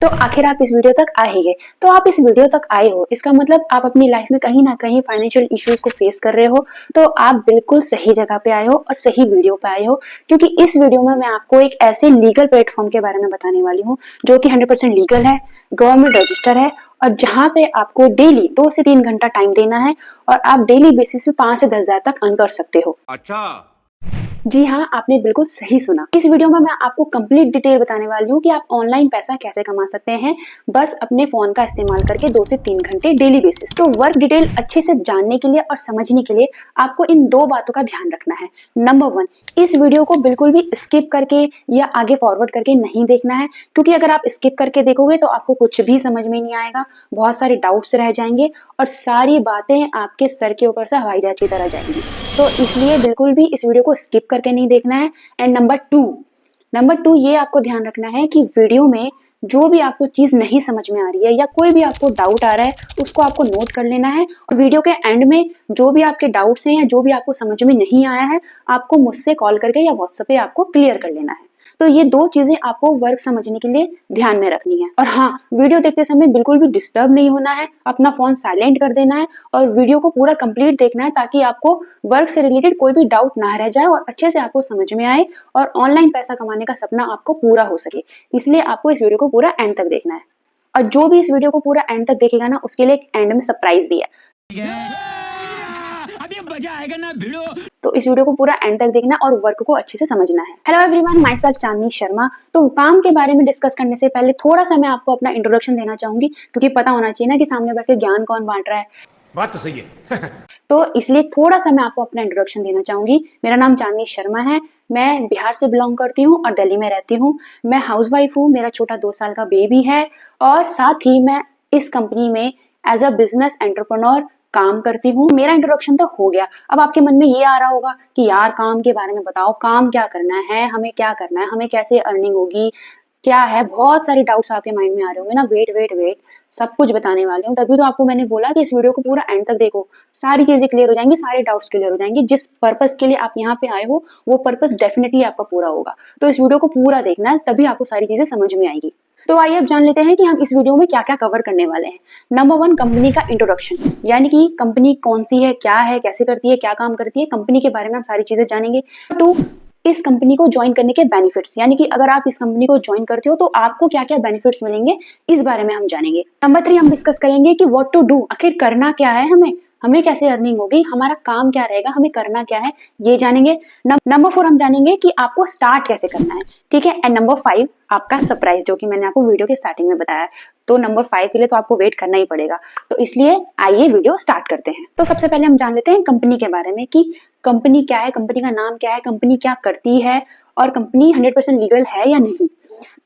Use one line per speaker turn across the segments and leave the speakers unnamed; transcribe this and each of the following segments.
तो आखिर आप इस वीडियो तक आ ही गए। तो आप इस वीडियो तक आए हो, इसका मतलब आप अपनी लाइफ में कहीं ना कहीं फाइनेंशियल इश्यूज को फेस कर रहे हो। तो आप बिल्कुल सही जगह पे आए हो और सही वीडियो पे आए हो, क्योंकि इस वीडियो में मैं आपको एक ऐसे लीगल प्लेटफॉर्म के बारे में बताने वाली हूँ जो कि 100% लीगल है, गवर्नमेंट रजिस्टर है, और जहाँ पे आपको डेली 2 से 3 घंटा टाइम देना है और आप डेली बेसिस पे 5 से 10 हज़ार तक अर्न कर सकते हो।
अच्छा।
जी हाँ, आपने बिल्कुल सही सुना। इस वीडियो में मैं आपको कंप्लीट डिटेल बताने वाली हूँ कि आप ऑनलाइन पैसा कैसे कमा सकते हैं, बस अपने फ़ोन का इस्तेमाल करके 2 से 3 घंटे डेली बेसिस। तो वर्क डिटेल अच्छे से जानने के लिए और समझने के लिए आपको इन 2 बातों का ध्यान रखना है। नंबर 1, इस वीडियो को बिल्कुल भी स्किप करके या आगे फॉरवर्ड करके नहीं देखना है, क्योंकि अगर आप स्किप करके देखोगे तो आपको कुछ भी समझ में नहीं आएगा, बहुत सारे डाउट्स रह जाएँगे और सारी बातें आपके सर के ऊपर से हवाई जहाज की तरह जाएँगी। तो इसलिए बिल्कुल भी इस वीडियो को स्किप करके नहीं देखना है। एंड नंबर 2 ये आपको ध्यान रखना है कि वीडियो में जो भी आपको चीज़ नहीं समझ में आ रही है या कोई भी आपको डाउट आ रहा है, उसको आपको नोट कर लेना है और वीडियो के एंड में जो भी आपके डाउट्स हैं या जो भी आपको समझ में नहीं आया है, आपको मुझसे कॉल करके या व्हाट्सएप पे आपको क्लियर कर लेना है। तो ये 2 चीज़ें आपको वर्क समझने के लिए ध्यान में रखनी है। और हाँ, वीडियो देखते समय बिल्कुल भी डिस्टर्ब नहीं होना है, अपना फ़ोन साइलेंट कर देना है और वीडियो को पूरा कंप्लीट देखना है, ताकि आपको वर्क से रिलेटेड कोई भी डाउट ना रह जाए और अच्छे से आपको समझ में आए और ऑनलाइन पैसा कमाने का सपना आपको पूरा हो सके। इसलिए आपको इस वीडियो को पूरा एंड तक देखना है। और जो भी इस वीडियो को पूरा एंड तक देखेगा ना, उसके लिए एक एंड में सरप्राइज़ भी है।
अभी मजा आएगा ना भिड़ो।
तो इस वीडियो को पूरा एंड तक देखना और वर्क को अच्छे से समझना है। हेलो एवरीवन, माय सेल्फ चांदनी शर्मा। तो काम के बारे में डिस्कस करने से पहले थोड़ा सा मैं आपको अपना इंट्रोडक्शन देना चाहूंगी, क्योंकि पता होना चाहिए ना कि सामने बैठ के ज्ञान कौन बांट रहा है।
बात तो सही है।
तो इसलिए थोड़ा सा मैं आपको अपना इंट्रोडक्शन देना चाहूंगी। मेरा नाम चांदनी शर्मा है, मैं बिहार से बिलोंग करती हूँ और दिल्ली में रहती हूँ। मैं हाउसवाइफ हूँ, मेरा छोटा 2 साल का बेबी है और साथ ही मैं इस कंपनी में एज अ बिजनेस एंटरप्रेन्योर काम करती हूँ। मेरा इंट्रोडक्शन तो हो गया। अब आपके मन में ये आ रहा होगा कि यार काम के बारे में बताओ, काम क्या करना है, हमें क्या करना है, हमें कैसे अर्निंग होगी, क्या है, बहुत सारे डाउट्स आपके माइंड में आ रहे होंगे ना। वेट, सब कुछ बताने वाली हूँ। तभी तो आपको मैंने बोला कि इस वीडियो को पूरा एंड तक देखो, सारी चीजें क्लियर हो जाएंगी, सारे डाउट्स क्लियर हो जाएंगे। जिस पर्पस के लिए आप यहाँ पे आए हो, वो पर्पस डेफिनेटली आपका पूरा होगा। तो इस वीडियो को पूरा देखना है, तभी आपको सारी चीजें समझ में आएगी। तो आइए अब जान लेते हैं कि हम इस वीडियो में क्या क्या कवर करने वाले हैं। नंबर 1, कंपनी का इंट्रोडक्शन, यानी कि कंपनी कौन सी है, क्या है, कैसे करती है, क्या काम करती है, कंपनी के बारे में हम सारी चीजें जानेंगे। 2, इस कंपनी को ज्वाइन करने के बेनिफिट्स, यानी कि अगर आप इस कंपनी को ज्वाइन करते हो तो आपको क्या क्या बेनिफिट्स मिलेंगे, इस बारे में हम जानेंगे। नंबर 3, हम डिस्कस करेंगे कि व्हाट टू डू, आखिर करना क्या है, हमें हमें कैसे अर्निंग होगी, हमारा काम क्या रहेगा, हमें करना क्या है, ये जानेंगे। नंबर 4, हम जानेंगे कि आपको स्टार्ट कैसे करना है, ठीक है। एंड नंबर 5, आपका सरप्राइज, जो कि मैंने आपको वीडियो के स्टार्टिंग में बताया। तो नंबर 5 के लिए तो आपको वेट करना ही पड़ेगा। तो इसलिए आइए वीडियो स्टार्ट करते हैं। तो सबसे पहले हम जान लेते हैं कंपनी के बारे में कि कंपनी क्या है, कंपनी का नाम क्या है, कंपनी क्या करती है और कंपनी 100% लीगल है या नहीं।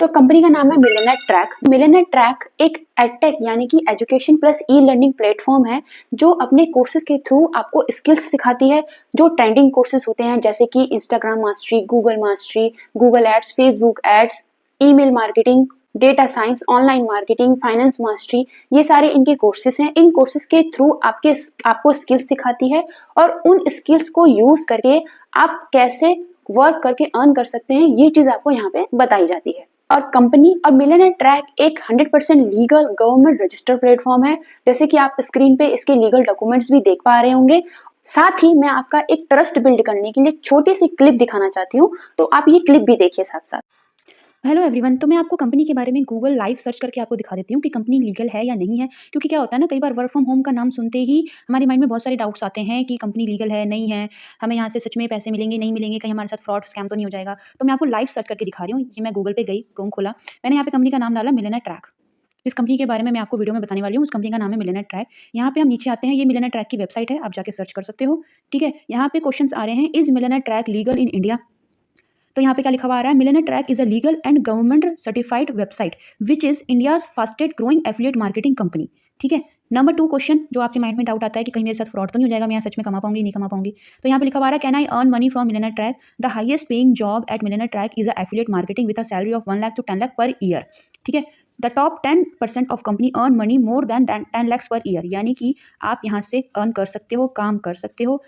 तो कंपनी का नाम है मिलेनियर ट्रैक। मिलेनियर ट्रैक एक एडटेक यानी कि education plus e learning platform है, जो अपने कोर्सेज के थ्रू आपको स्किल्स सिखाती है। जो ट्रेंडिंग कोर्सेज होते हैं, जैसे कि Instagram mastery, Google ads, Facebook ads, email marketing, data science, online marketing, finance mastery, ये सारे इनके कोर्सेज हैं। इन कोर्सेज के थ्रू आपको स्किल्स सिखाती है और उन स्किल्स को यूज करके आप कैसे वर्क करके अर्न कर सकते हैं, ये चीज आपको यहाँ पे बताई जाती है। और कंपनी और मिलियनेयर ट्रैक एक 100% लीगल गवर्नमेंट रजिस्टर्ड प्लेटफॉर्म है, जैसे कि आप स्क्रीन पे इसके लीगल डॉक्यूमेंट्स भी देख पा रहे होंगे। साथ ही मैं आपका एक ट्रस्ट बिल्ड करने के लिए छोटी सी क्लिप दिखाना चाहती हूँ, तो आप ये क्लिप भी देखिए साथ साथ।
Hello everyone. तो मैं आपको कंपनी के बारे में गूगल लाइव सर्च करके आपको दिखा देती हूँ कि कंपनी लीगल है या नहीं है। क्योंकि क्या होता है ना, कई बार वर्क फ्रॉम होम का नाम सुनते ही हमारे माइंड में बहुत सारे डाउट्स आते हैं कि कंपनी लीगल है, नहीं है, हमें यहाँ से सच में पैसे मिलेंगे, नहीं मिलेंगे, कहीं हमारे साथ फ्रॉड स्कैम तो नहीं हो जाएगा। तो मैं आपको लाइव सर्च करके दिखा रही हूँ। ये मैं गूगल पे गई, क्रोम खोला, मैंने यहाँ पे कंपनी का नाम डाला मिलियनेयर ट्रैक। जिस कंपनी के बारे में मैं आपको वीडियो में बताने वाली हूँ, उस कंपनी का नाम है मिलियनेयर ट्रैक। यहाँ पे हम नीचे आते हैं, ये मिलियनेयर ट्रैक की वेबसाइट है, आप जाके सर्च कर सकते हो। ठीक है, यहाँ पे क्वेश्चंस आ रहे हैं, is millionaire track legal in India. तो यहाँ पे क्या लिखा हुआ आ रहा है, millionaire track is a legal and government certified website which is India's fastest growing affiliate marketing company. ठीक है। नंबर 2 क्वेश्चन जो आपके माइंड में डाउट आता है कि कहीं मेरे साथ फ्रॉड तो नहीं हो जाएगा, मैं यहाँ सच में कमा पाऊंगी नहीं कमा पाऊंगी। तो यहाँ पे लिखा हुआ है, can I earn money from millionaire track, the highest paying job eight millionaire track is a affiliate marketing with a salary of 1 lakh to 10 lakh per year. ठीक है। The top 10% of company earn money more than 10 lakhs per year, यानी कि आप यहाँ से earn कर सकते हो, काम कर सकते हो।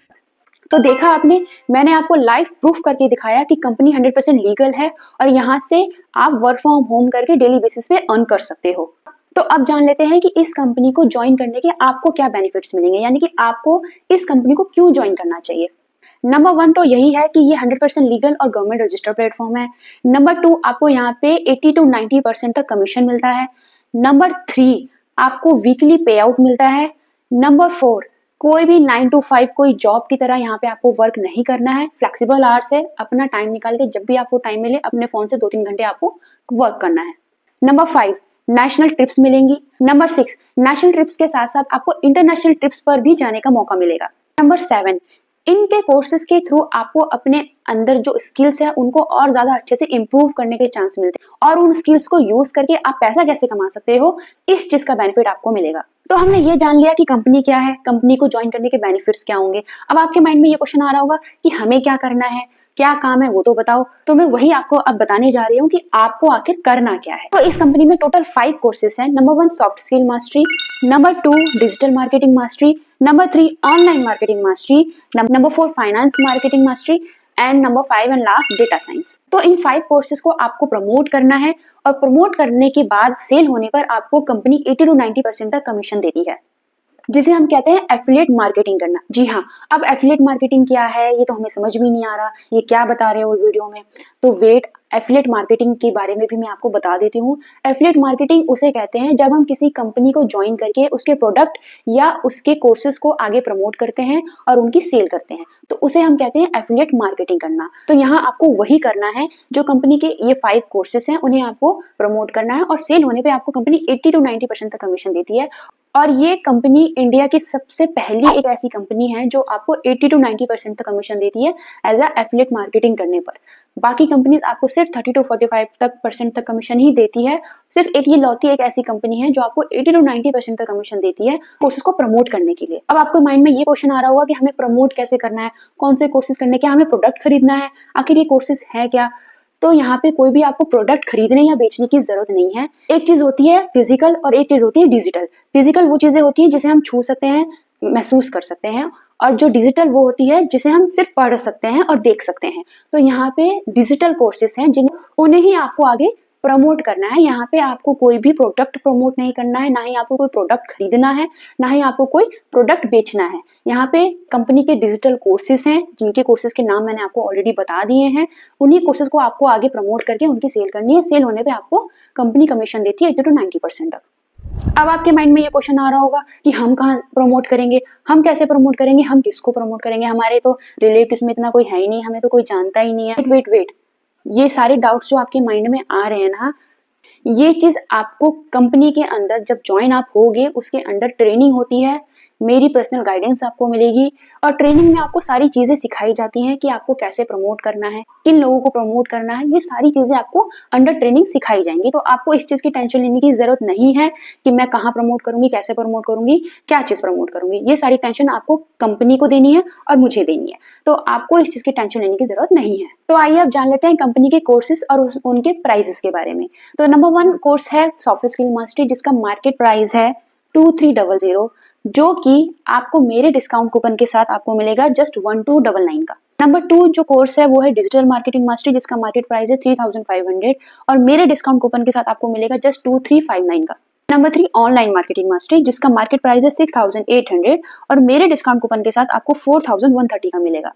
तो देखा आपने, मैंने आपको लाइव प्रूफ करके दिखाया कि कंपनी 100% लीगल है और यहाँ से आप वर्क फ्रॉम होम करके डेली बेसिस पे अर्न कर सकते हो। तो अब जान लेते हैं कि इस कंपनी को ज्वाइन करने के आपको क्या बेनिफिट्स मिलेंगे, यानी कि आपको इस कंपनी को क्यों ज्वाइन करना चाहिए। नंबर 1 तो यही है कि ये 100% लीगल और गवर्नमेंट रजिस्टर्ड प्लेटफॉर्म है। नंबर 2, आपको यहाँ पे 80 to 90% तक कमीशन मिलता है। नंबर 3, आपको वीकली पे आउट मिलता है। नंबर 4, कोई भी 9 to 5 कोई जॉब की तरह यहाँ पे आपको वर्क नहीं करना है, फ्लेक्सिबल आवर्स है, अपना टाइम निकाल के जब भी आपको टाइम मिले अपने फोन से 2-3 घंटे आपको वर्क करना है। नंबर 5, नेशनल ट्रिप्स मिलेंगी। नंबर 6, नेशनल ट्रिप्स के साथ साथ आपको इंटरनेशनल ट्रिप्स पर भी जाने का मौका मिलेगा। नंबर 7, इनके कोर्सेज के थ्रू आपको अपने अंदर जो स्किल्स है उनको और ज्यादा अच्छे से इम्प्रूव करने के चांस मिलते हैं और उन स्किल्स को यूज करके आप पैसा कैसे कमा सकते हो, इस चीज का बेनिफिट आपको मिलेगा। तो हमने ये जान लिया कि कंपनी क्या है, कंपनी को ज्वाइन करने के बेनिफिट्स क्या होंगे। अब आपके माइंड में ये क्वेश्चन आ रहा होगा कि हमें क्या करना है, क्या काम है वो तो बताओ। तो मैं वही आपको अब बताने जा रही हूँ कि आपको आखिर करना क्या है। तो इस कंपनी में टोटल 5 कोर्सेज हैं। Number 1, soft skill mastery. Number 2, digital marketing mastery. Number 3, online marketing mastery. Number 4, finance marketing mastery. And number 5 and last, data science. तो इन 5 कोर्सेज को आपको प्रमोट करना है और प्रमोट करने के बाद सेल होने पर आपको कंपनी 80 to 90% तक कमीशन देती है, जिसे हम कहते हैं एफिलिएट मार्केटिंग करना। जी हाँ, अब एफिलिएट मार्केटिंग क्या है ये तो हमें समझ में नहीं आ रहा, ये क्या बता रहे हो वीडियो में। तो वेट, एफिलिएट मार्केटिंग के बारे में भी मैं आपको बता देती हूँ। एफिलिएट मार्केटिंग उसे कहते हैं जब हम किसी कंपनी को ज्वाइन करके उसके प्रोडक्ट या उसके कोर्सेज को आगे प्रमोट करते हैं और उनकी सेल करते हैं, तो उसे हम कहते हैं एफिलिएट मार्केटिंग करना। तो यहाँ आपको वही करना है जो कंपनी के ये 5 कोर्सेज हैं उन्हें आपको प्रमोट करना है और सेल होने पे आपको कंपनी 80 to 90% तक कमीशन देती है। और ये कंपनी इंडिया की सबसे पहली एक ऐसी कंपनी है जो आपको 80 to 90% तक कमीशन देती है एज अ एफिलिएट मार्केटिंग करने पर। बाकी कंपनीज आपको सिर्फ 30 to 45% तक कमीशन ही देती है। सिर्फ एक ये लौती एक ऐसी कंपनी है जो आपको 80 to 90% तक कमीशन देती है कोर्सेज को प्रमोट करने के लिए। अब आपको माइंड में ये क्वेश्चन आ रहा होगा कि हमें प्रमोट कैसे करना है, कौन से कोर्सेज करने, क्या हमें प्रोडक्ट खरीदना है, आखिर ये कोर्सेज है क्या। तो यहाँ पे कोई भी आपको प्रोडक्ट खरीदने या बेचने की जरूरत नहीं है। एक चीज होती है फिजिकल और एक चीज होती है डिजिटल। फिजिकल वो चीजें होती है जिसे हम छू सकते हैं, महसूस कर सकते हैं, और जो डिजिटल वो होती है जिसे हम सिर्फ पढ़ सकते हैं और देख सकते हैं। तो यहाँ पे डिजिटल कोर्सेज हैं उन्हें ही आपको आगे प्रमोट करना है। यहाँ पे आपको कोई भी प्रोडक्ट प्रमोट नहीं करना है, ना ही आपको कोई प्रोडक्ट खरीदना है, ना ही आपको कोई प्रोडक्ट बेचना है। यहाँ पे कंपनी के डिजिटल कोर्सेज हैं जिनके कोर्सेज के नाम मैंने आपको ऑलरेडी बता दिए हैं। उन्हीं कोर्सेज को आपको आगे प्रमोट करके उनकी सेल करनी है। सेल होने पे आपको कंपनी कमीशन देती है 80 to 90% तक। अब आपके माइंड में ये क्वेश्चन आ रहा होगा कि हम कहाँ प्रमोट करेंगे, हम कैसे प्रमोट करेंगे, हम किसको प्रमोट करेंगे, हमारे तो रिलेटिव्स में इतना कोई है ही नहीं, हमें तो कोई जानता ही नहीं है। वेट, ये सारे डाउट्स जो आपके माइंड में आ रहे हैं ना, ये चीज आपको कंपनी के अंदर जब ज्वाइन आप होगे उसके अंदर ट्रेनिंग होती है, मेरी पर्सनल गाइडेंस आपको मिलेगी और ट्रेनिंग में आपको सारी चीजें सिखाई जाती हैं कि आपको कैसे प्रमोट करना है, किन लोगों को प्रमोट करना है। ये सारी चीजें आपको अंडर ट्रेनिंग सिखाई जाएंगी। तो आपको इस चीज की टेंशन लेने की जरूरत नहीं है कि मैं कहाँ प्रमोट करूंगी, कैसे प्रमोट करूंगी, क्या चीज प्रमोट करूंगी। ये सारी टेंशन आपको कंपनी को देनी है और मुझे देनी है। तो आपको इस चीज की टेंशन लेने की जरूरत नहीं है। तो आइए अब जान लेते हैं कंपनी के कोर्सेज और उनके प्राइसेस के बारे में। तो नंबर 1 कोर्स है सॉफ्ट स्किल मास्टरी, जिसका मार्केट प्राइस है 2300, जो कि आपको मेरे डिस्काउंट कूपन के साथ आपको मिलेगा जस्ट 1299 का। नंबर 2 जो कोर्स है वो है डिजिटल मार्केटिंग मास्टरी, जिसका मार्केट प्राइस है 3500 और मेरे डिस्काउंट कूपन के साथ आपको मिलेगा जस्ट 2359 का। नंबर 3 ऑनलाइन मार्केटिंग मास्टरी, जिसका मार्केट प्राइस है 6800 और मेरे डिस्काउंट कूपन के साथ आपको 4130 का मिलेगा।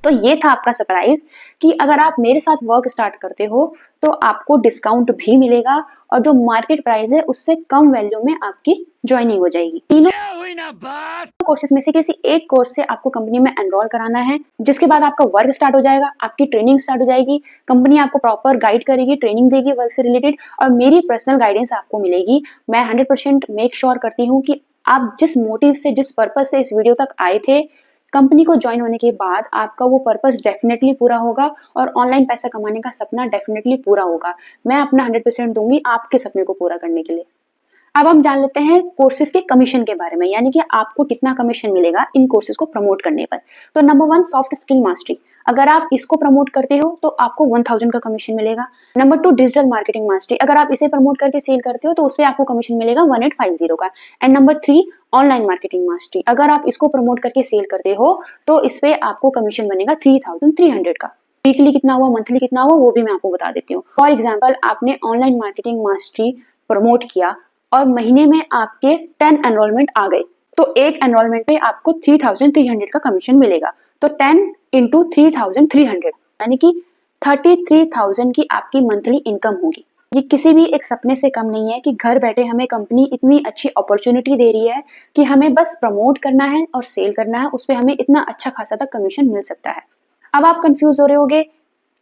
तो ये था आपका सरप्राइज कि अगर आप मेरे साथ वर्क स्टार्ट करते हो तो आपको डिस्काउंट भी मिलेगा और जो मार्केट प्राइस है उससे कम वैल्यू में आपकी ज्वाइनिंग हो जाएगी। तीनों कोर्सेज में से किसी एक कोर्स से आपको कंपनी में एनरोल कराना है, जिसके बाद आपका वर्क स्टार्ट हो जाएगा, आपकी ट्रेनिंग स्टार्ट हो जाएगी। कंपनी आपको प्रॉपर गाइड करेगी, ट्रेनिंग देगी वर्क से रिलेटेड और मेरी पर्सनल गाइडेंस आपको मिलेगी। मैं 100% मेक श्योर करती हूँ कि आप जिस मोटिव से, जिस पर्पज से इस वीडियो तक आए थे, कंपनी को ज्वाइन होने के बाद आपका वो पर्पस डेफिनेटली पूरा होगा और ऑनलाइन पैसा कमाने का सपना डेफिनेटली पूरा होगा। मैं अपना 100% दूंगी आपके सपने को पूरा करने के लिए। अब हम जान लेते हैं कोर्सेज के कमीशन के बारे में, यानी कि आपको कितना कमीशन मिलेगा इन कोर्सेज को प्रमोट करने पर। तो नंबर 1 सॉफ्ट स्किल मास्टरी, अगर आप इसको प्रमोट करते हो तो आपको 1000 का कमीशन मिलेगा। नंबर 2 डिजिटल मार्केटिंग मास्टरी, अगर आप इसे प्रमोट करके सेल करते हो तो उसपे आपको कमीशन मिलेगा 1850 का। And number 3 online marketing mastery, अगर आप इसको प्रमोट करके सेल करते हो तो इस पे आपको कमीशन बनेगा 3300 का। वीकली कितना हुआ, मंथली कितना हुआ, वो भी मैं आपको बता देती हूँ। फॉर एग्जाम्पल आपने ऑनलाइन मार्केटिंग मास्टरी प्रमोट किया और महीने में आपके 10 एनरोलमेंट आ गए, तो एक एनरोलमेंट पे आपको 3300 का कमीशन मिलेगा। तो 10 इंटू 3300 यानी कि 33,000 की आपकी मंथली इनकम होगी। ये किसी भी एक सपने से कम नहीं है कि घर बैठे हमें कंपनी इतनी अच्छी अपॉर्चुनिटी दे रही है कि हमें बस प्रमोट करना है और सेल करना है, उस पर हमें इतना अच्छा खासा तक कमीशन मिल सकता है। अब आप कंफ्यूज हो रहे होगे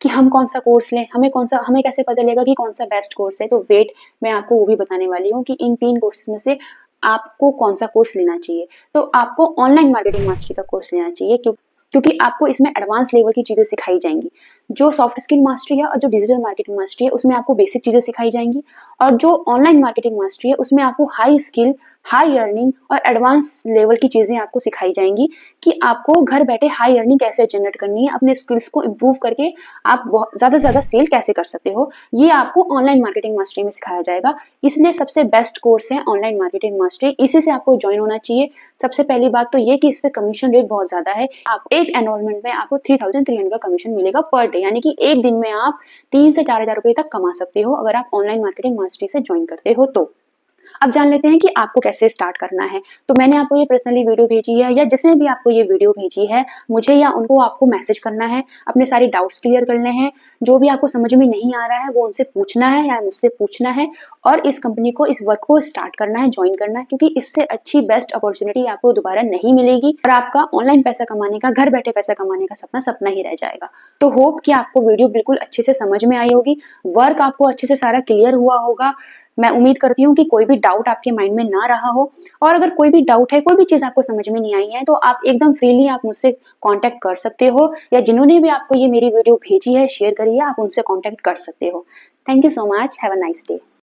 कि हम कौन सा कोर्स लें, हमें कैसे पता चलेगा कि कौन सा बेस्ट कोर्स है। तो वेट, मैं आपको वो भी बताने वाली हूँ कि इन 3 कोर्सेज में से आपको कौन सा कोर्स लेना चाहिए। तो आपको ऑनलाइन मार्केटिंग मास्टरी का कोर्स लेना चाहिए क्योंकि आपको इसमें एडवांस लेवल की चीजें सिखाई जाएंगी। जो सॉफ्ट स्किल मास्टरी है और जो डिजिटल मार्केटिंग मास्टरी है उसमें आपको बेसिक चीजें सिखाई जाएंगी, और जो ऑनलाइन मार्केटिंग मास्टरी है उसमें आपको हाई स्किल, हाई अर्निंग और एडवांस लेवल की चीजें आपको सिखाई जाएंगी कि आपको घर बैठे हाई अर्निंग कैसे जनरेट करनी है, अपने स्किल्स को इम्प्रूव करके आप ज्यादा से ज्यादा सेल कैसे कर सकते हो, ये आपको ऑनलाइन मार्केटिंग मास्टरी में सिखाया जाएगा। इसलिए सबसे बेस्ट कोर्स है ऑनलाइन मार्केटिंग मास्टरी, इसी से आपको ज्वाइन होना चाहिए। सबसे पहली बात तो ये कि इस पे कमीशन रेट बहुत ज्यादा है। आप एक एनरोलमेंट में आपको 3300 का कमीशन मिलेगा पर डे, यानी कि एक दिन में आप 3 से 4000 रुपए तक कमा सकते हो अगर आप ऑनलाइन मार्केटिंग मास्टरी से ज्वाइन करते हो तो। अब जान लेते हैं कि आपको कैसे स्टार्ट करना है। तो मैंने आपको ये पर्सनली वीडियो भेजी है, या जिसने भी आपको ये वीडियो भेजी है, मुझे या उनको आपको मैसेज करना है, अपने सारे डाउट्स क्लियर करने हैं, जो भी आपको समझ में नहीं आ रहा है वो उनसे पूछना है या मुझसे पूछना है, और इस कंपनी को, इस वर्क को स्टार्ट करना है, ज्वाइन करना है, क्योंकि इससे अच्छी बेस्ट अपॉर्चुनिटी आपको दोबारा नहीं मिलेगी और आपका ऑनलाइन पैसा कमाने का, घर बैठे पैसा कमाने का सपना सपना ही रह जाएगा। तो होप कि आपको वीडियो बिल्कुल अच्छे से समझ में आई होगी, वर्क आपको अच्छे से सारा क्लियर हुआ होगा। मैं उम्मीद करती हूँ कि कोई भी डाउट आपके माइंड में ना रहा हो, और अगर कोई भी डाउट है, कोई भी चीज आपको समझ में नहीं आई है, तो आप एकदम फ्रीली आप मुझसे कांटेक्ट कर सकते हो, या जिन्होंने भी आपको ये मेरी वीडियो भेजी है, शेयर करी है, आप उनसे कांटेक्ट कर सकते हो। Thank you so much, have a nice day.